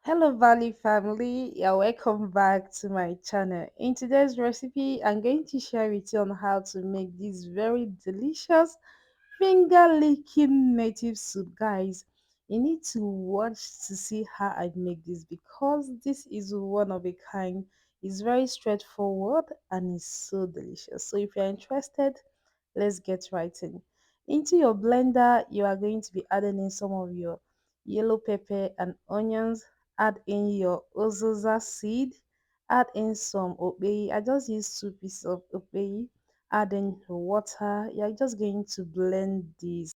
Hello Valley family, yeah, welcome back to my channel. In today's recipe, I'm going to share with you on how to make this very delicious finger licking native soup. Guys, you need to watch to see how I make this because this is one of a kind. It's very straightforward and it's so delicious. So if you're interested, let's get right in. Into your blender, you are going to be adding in some of your yellow pepper and onions. Add in your Uziza seed. Add in some Okpei. I just used 2 pieces of Okpei. Add in water. You're just going to blend this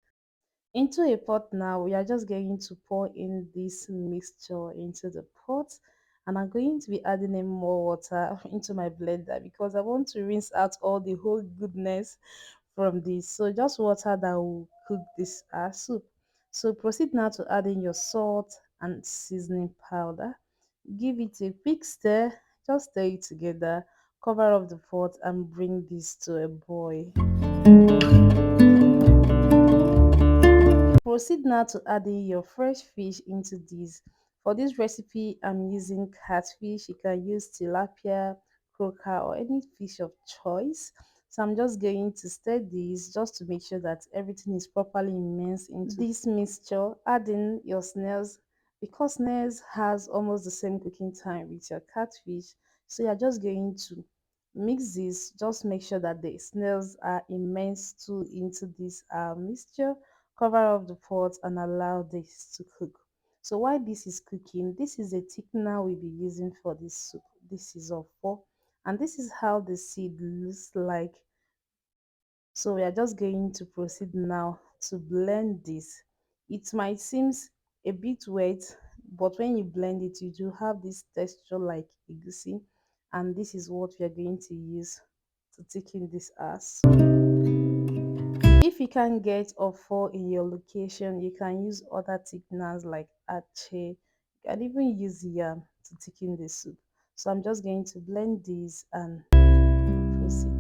into a pot. Now we are just going to pour in this mixture into the pot, and I'm going to be adding in more water into my blender because I want to rinse out all the whole goodness from this. So just water that will cook this soup. So proceed now to add in your salt and seasoning powder. Give it a quick stir. Just stir it together. Cover up the pot and bring this to a boil. Proceed now to adding your fresh fish into this. For this recipe, I'm using catfish. You can use tilapia, croaker, or any fish of choice. So I'm just going to stir this just to make sure that everything is properly immersed into this mixture. Add in your snails because snails has almost the same cooking time with your catfish. So you're just going to mix this. Just make sure that the snails are immersed too into this mixture. Cover up the pot and allow this to cook. So while this is cooking, this is a thickener we'll be using for this soup. This is Ofor, and this is how the seed looks like. So we are just going to proceed now to blend this. It might seem a bit wet, but when you blend it, you do have this texture like egusi, and this is what we are going to use to thicken this as. If you can't get Ofor in your location, you can use other thickeners like Ache. You can even use yam to thicken the soup. So I'm just going to blend this and proceed.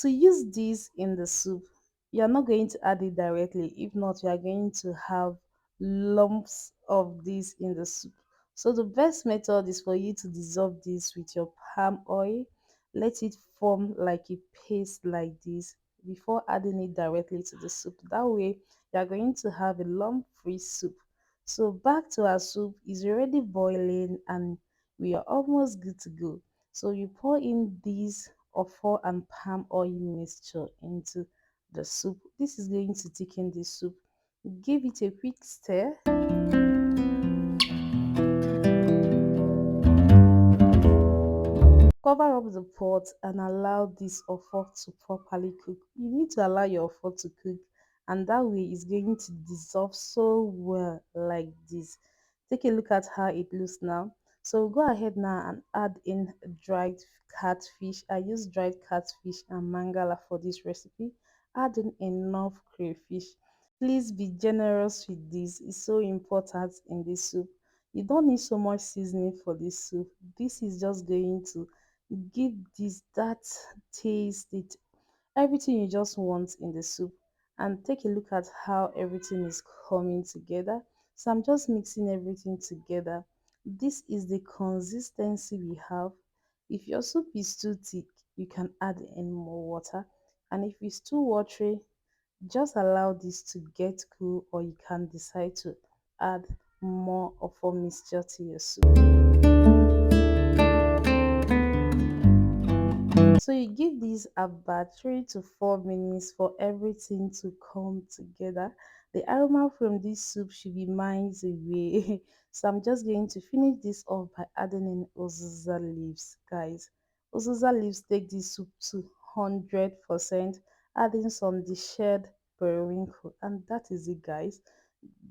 To use this in the soup, you are not going to add it directly. If not, you are going to have lumps of this in the soup. So the best method is for you to dissolve this with your palm oil. Let it form like a paste like this before adding it directly to the soup. That way, you are going to have a lump-free soup. So back to our soup is already boiling and we are almost good to go. So you pour in these Ofor and palm oil mixture into the soup. This is going to thicken the soup. Give it a quick stir. Cover up the pot and allow this Ofor to properly cook. You need to allow your Ofor to cook, and that way it's going to dissolve so well like this. Take a look at how it looks now. So go ahead now and add in dried catfish. I use dried catfish and mangala for this recipe. Add in enough crayfish. Please be generous with this. It's so important in this soup. You don't need so much seasoning for this soup. This is just going to give this that taste, it everything you just want in the soup. And take a look at how everything is coming together. So I'm just mixing everything together. This is the consistency we have. If your soup is too thick, you can add in more water, and if it's too watery, just allow this to get cool, or you can decide to add more of a mixture to your soup. So you give this about 3 to 4 minutes for everything to come together. The aroma from this soup should be miles away. So I'm just going to finish this off by adding in Uziza leaves, guys. Uziza leaves take this soup to 100%. Adding some deshelled periwinkle, and that is it, guys.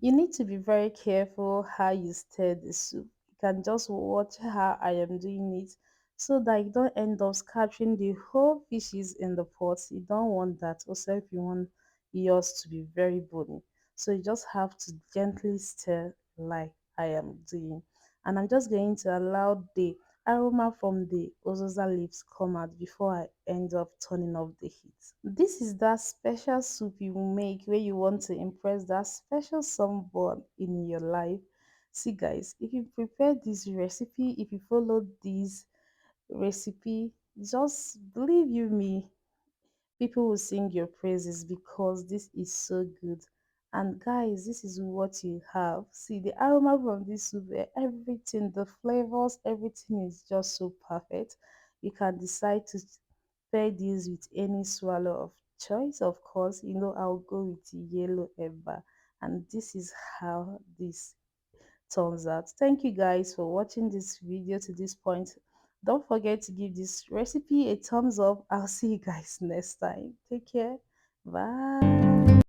You need to be very careful how you stir the soup. You can just watch how I am doing it so that you don't end up scattering the whole fishes in the pot. You don't want that. Also, if you want yours to be very bony, so you just have to gently stir like I am doing. And I'm just going to allow the aroma from the Uziza leaves come out before I end up turning off the heat. This is that special soup you make where you want to impress that special someone in your life. See, guys, if you prepare this recipe, if you follow this recipe, just believe you me, people will sing your praises because this is so good. And guys, this is what you have. See the aroma from this soup, everything, the flavors, everything is just so perfect. You can decide to pair this with any swallow of choice. Of course, you know I'll go with the yellow eba. And this is how this turns out. Thank you guys for watching this video to this point. Don't forget to give this recipe a thumbs up. I'll see you guys next time. Take care. Bye.